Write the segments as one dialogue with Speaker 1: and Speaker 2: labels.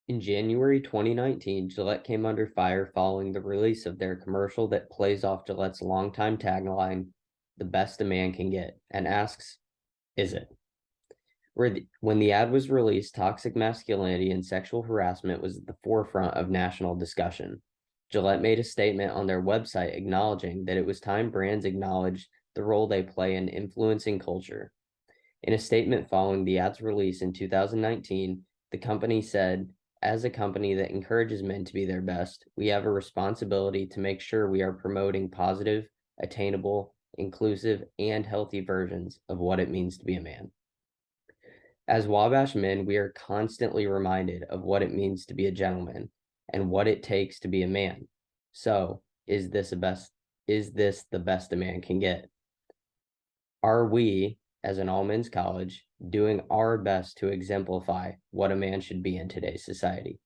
Speaker 1: In January 2019, Gillette came under fire following the release of their commercial that plays off Gillette's longtime tagline, "The best a man can get," and asks, "Is it?" When the ad was released, toxic masculinity and sexual harassment was at the forefront of national discussion. Gillette made a statement on their website acknowledging that it was time brands acknowledged the role they play in influencing culture. In a statement following the ad's release in 2019, the company said, "As a company that encourages men to be their best, we have a responsibility to make sure we are promoting positive, attainable, inclusive, and healthy versions of what it means to be a man." As Wabash men, we are constantly reminded of what it means to be a gentleman and what it takes to be a man. So, is this the best a man can get? Are we, as an all-men's college, doing our best to exemplify what a man should be in today's society?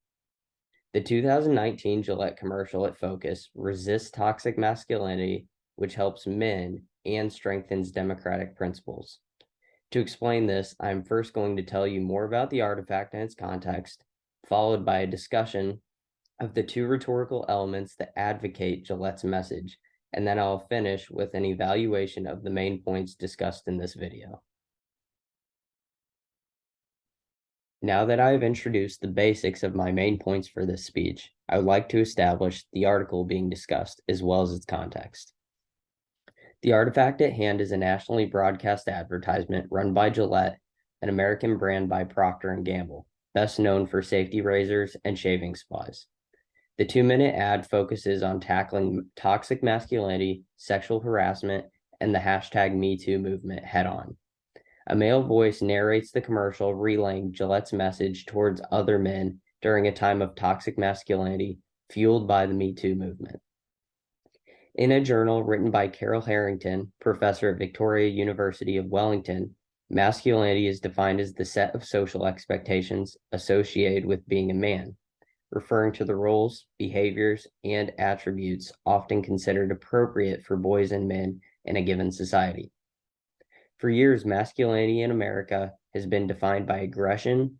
Speaker 1: The 2019 Gillette commercial at Focus resists toxic masculinity, which helps men and strengthens democratic principles. To explain this, I'm first going to tell you more about the artifact and its context, followed by a discussion of the two rhetorical elements that advocate Gillette's message, and then I'll finish with an evaluation of the main points discussed in this video. Now that I have introduced the basics of my main points for this speech, I would like to establish the article being discussed as well as its context. The artifact at hand is a nationally broadcast advertisement run by Gillette, an American brand by Procter & Gamble, best known for safety razors and shaving supplies. The 2-minute ad focuses on tackling toxic masculinity, sexual harassment, and the hashtag #MeToo movement head-on. A male voice narrates the commercial, relaying Gillette's message towards other men during a time of toxic masculinity fueled by the #MeToo movement. In a journal written by Carol Harrington, professor at Victoria University of Wellington, masculinity is defined as the set of social expectations associated with being a man, referring to the roles, behaviors, and attributes often considered appropriate for boys and men in a given society. For years, masculinity in America has been defined by aggression,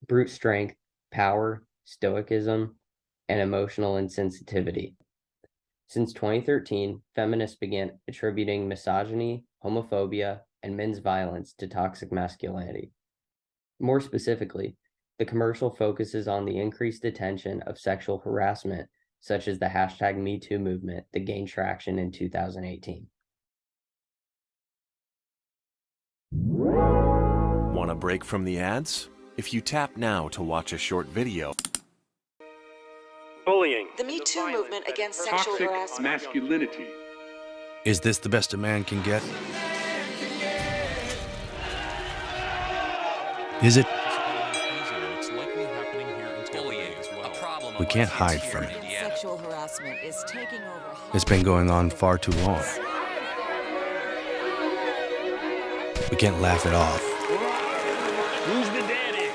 Speaker 1: brute strength, power, stoicism, and emotional insensitivity. Since 2013, feminists began attributing misogyny, homophobia, and men's violence to toxic masculinity. More specifically, the commercial focuses on the increased attention of sexual harassment, such as the hashtag #MeToo movement that gained traction in 2018.
Speaker 2: Want a break from the ads? If you tap now to watch a short video.
Speaker 3: Bullying.
Speaker 4: The Me Too movement against sexual harassment.
Speaker 3: Masculinity.
Speaker 5: Is this the best a man can get? Is it? We can't hide from it.
Speaker 4: Sexual harassment is taking over.
Speaker 5: It's been going on far too long. We can't laugh it off.
Speaker 3: Who's the daddy?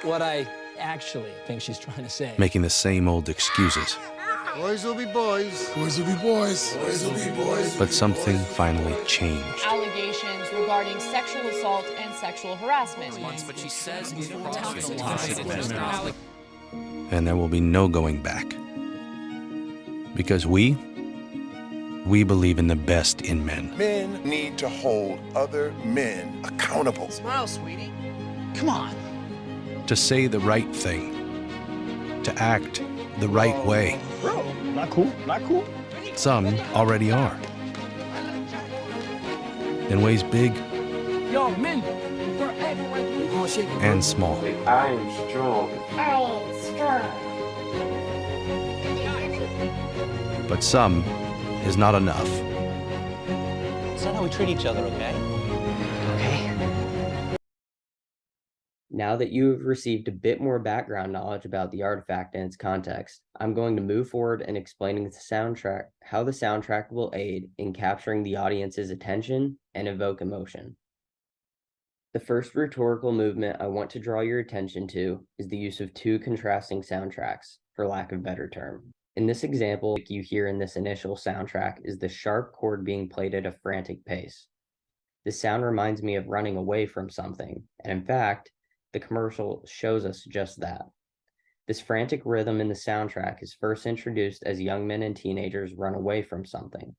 Speaker 6: What I actually think she's trying to say.
Speaker 5: Making the same old excuses.
Speaker 7: Boys will be boys.
Speaker 8: Boys will be boys. Boys will be boys.
Speaker 5: But something finally changed.
Speaker 9: Allegations regarding sexual assault and sexual harassment.
Speaker 6: But she says
Speaker 5: And there will be no going back. Because we believe in the best in men.
Speaker 8: Men need to hold other men accountable.
Speaker 6: Smile, sweetie. Come on.
Speaker 5: To say the right thing. To act the right way.
Speaker 3: Bro, not cool, not cool.
Speaker 5: Some already are. In ways big
Speaker 6: Yo, men.
Speaker 5: and small.
Speaker 1: I am strong.
Speaker 5: But some is not enough.
Speaker 6: It's not how we treat each other, okay?
Speaker 1: Now that you have received a bit more background knowledge about the artifact and its context, I'm going to move forward in explaining the soundtrack, how the soundtrack will aid in capturing the audience's attention and evoke emotion. The first rhetorical movement I want to draw your attention to is the use of two contrasting soundtracks, for lack of a better term. In this example, you hear in this initial soundtrack is the sharp chord being played at a frantic pace. This sound reminds me of running away from something, and in fact, The commercial shows us just that. This frantic rhythm in the soundtrack is first introduced as young men and teenagers run away from something.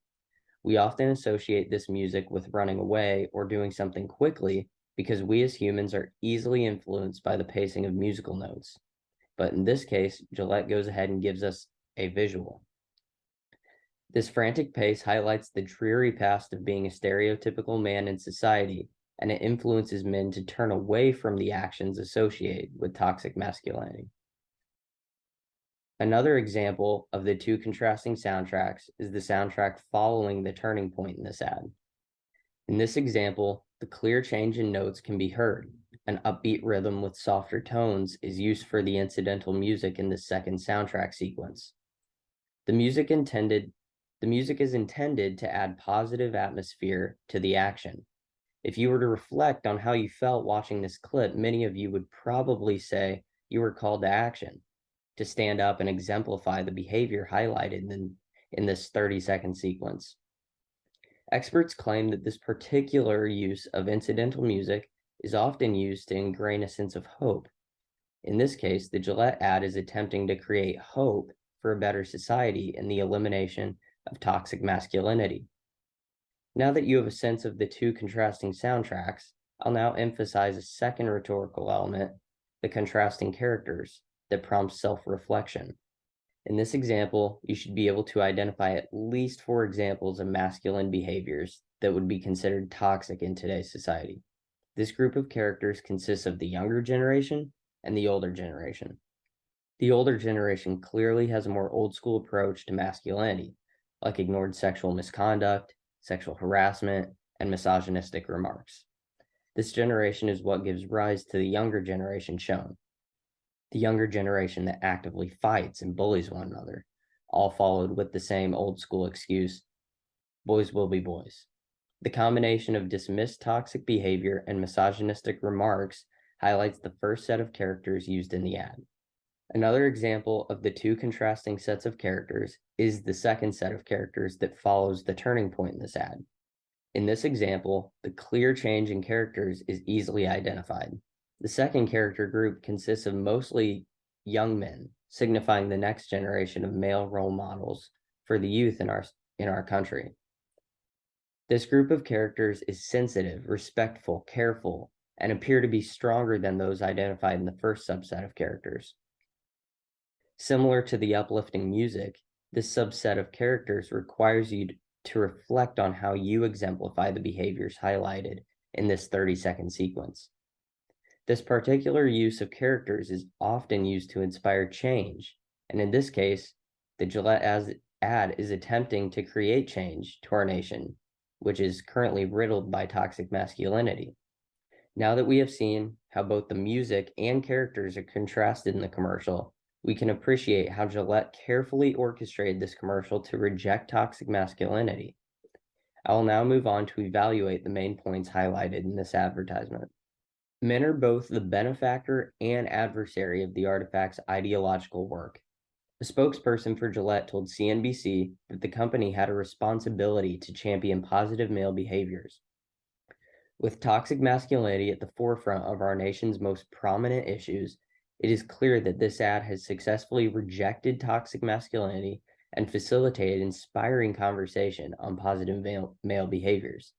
Speaker 1: We often associate this music with running away or doing something quickly because we as humans are easily influenced by the pacing of musical notes. But in this case, Gillette goes ahead and gives us a visual. This frantic pace highlights the dreary past of being a stereotypical man in society, and it influences men to turn away from the actions associated with toxic masculinity. Another example of the two contrasting soundtracks is the soundtrack following the turning point in this ad. In this example, the clear change in notes can be heard. An upbeat rhythm with softer tones is used for the incidental music in the second soundtrack sequence. The music is intended to add positive atmosphere to the action. If you were to reflect on how you felt watching this clip, many of you would probably say you were called to action, to stand up and exemplify the behavior highlighted in this 30-second sequence. Experts claim that this particular use of incidental music is often used to ingrain a sense of hope. In this case, the Gillette ad is attempting to create hope for a better society and the elimination of toxic masculinity. Now that you have a sense of the two contrasting soundtracks, I'll now emphasize a second rhetorical element, the contrasting characters, that prompts self-reflection. In this example, you should be able to identify at least 4 examples of masculine behaviors that would be considered toxic in today's society. This group of characters consists of the younger generation and the older generation. The older generation clearly has a more old-school approach to masculinity, like ignored sexual misconduct, sexual harassment, and misogynistic remarks. This generation is what gives rise to the younger generation shown. The younger generation that actively fights and bullies one another, all followed with the same old school excuse, boys will be boys. The combination of dismissed toxic behavior and misogynistic remarks highlights the first set of characters used in the ad. Another example of the two contrasting sets of characters is the second set of characters that follows the turning point in this ad. In this example, the clear change in characters is easily identified. The second character group consists of mostly young men, signifying the next generation of male role models for the youth in our country. This group of characters is sensitive, respectful, careful, and appear to be stronger than those identified in the first subset of characters. Similar to the uplifting music, this subset of characters requires you to reflect on how you exemplify the behaviors highlighted in this 30-second sequence. This particular use of characters is often used to inspire change, and in this case, the Gillette ad is attempting to create change to our nation, which is currently riddled by toxic masculinity. Now that we have seen how both the music and characters are contrasted in the commercial, we can appreciate how Gillette carefully orchestrated this commercial to reject toxic masculinity. I will now move on to evaluate the main points highlighted in this advertisement. Men are both the benefactor and adversary of the artifact's ideological work. A spokesperson for Gillette told CNBC that the company had a responsibility to champion positive male behaviors. With toxic masculinity at the forefront of our nation's most prominent issues, it is clear that this ad has successfully rejected toxic masculinity and facilitated inspiring conversation on positive male behaviors.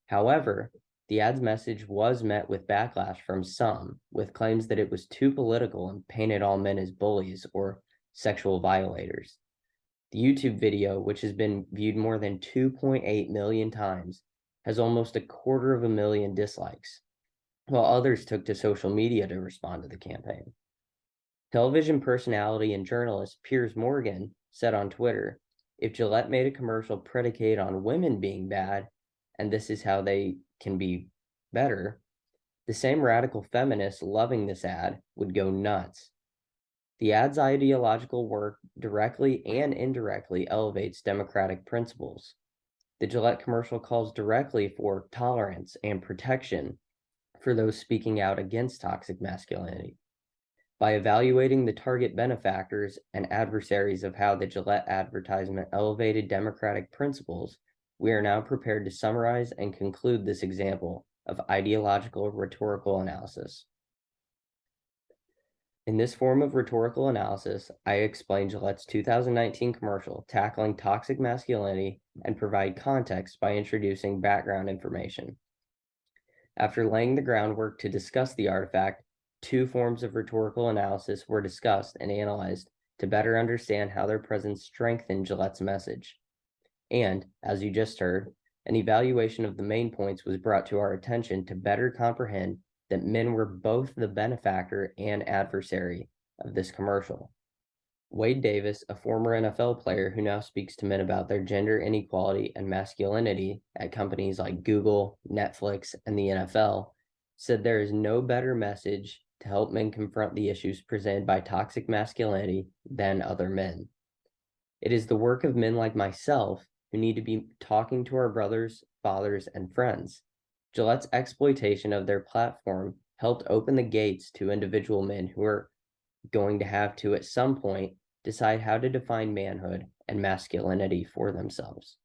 Speaker 1: However, the ad's message was met with backlash from some, with claims that it was too political and painted all men as bullies or sexual violators. The YouTube video, which has been viewed more than 2.8 million times, has almost 250,000 dislikes, while others took to social media to respond to the campaign. Television personality and journalist Piers Morgan said on Twitter, "If Gillette made a commercial predicated on women being bad, and this is how they can be better, the same radical feminists loving this ad would go nuts." The ad's ideological work directly and indirectly elevates democratic principles. The Gillette commercial calls directly for tolerance and protection for those speaking out against toxic masculinity. By evaluating the target benefactors and adversaries of how the Gillette advertisement elevated democratic principles, we are now prepared to summarize and conclude this example of ideological rhetorical analysis. In this form of rhetorical analysis, I explain Gillette's 2019 commercial tackling toxic masculinity and provide context by introducing background information. After laying the groundwork to discuss the artifact, two forms of rhetorical analysis were discussed and analyzed to better understand how their presence strengthened Gillette's message. And, as you just heard, an evaluation of the main points was brought to our attention to better comprehend that men were both the benefactor and adversary of this commercial. Wade Davis, a former NFL player who now speaks to men about their gender inequality and masculinity at companies like Google, Netflix, and the NFL, said there is no better message to help men confront the issues presented by toxic masculinity than other men. It is the work of men like myself who need to be talking to our brothers, fathers, and friends. Gillette's exploitation of their platform helped open the gates to individual men who are going to have to, at some point, decide how to define manhood and masculinity for themselves.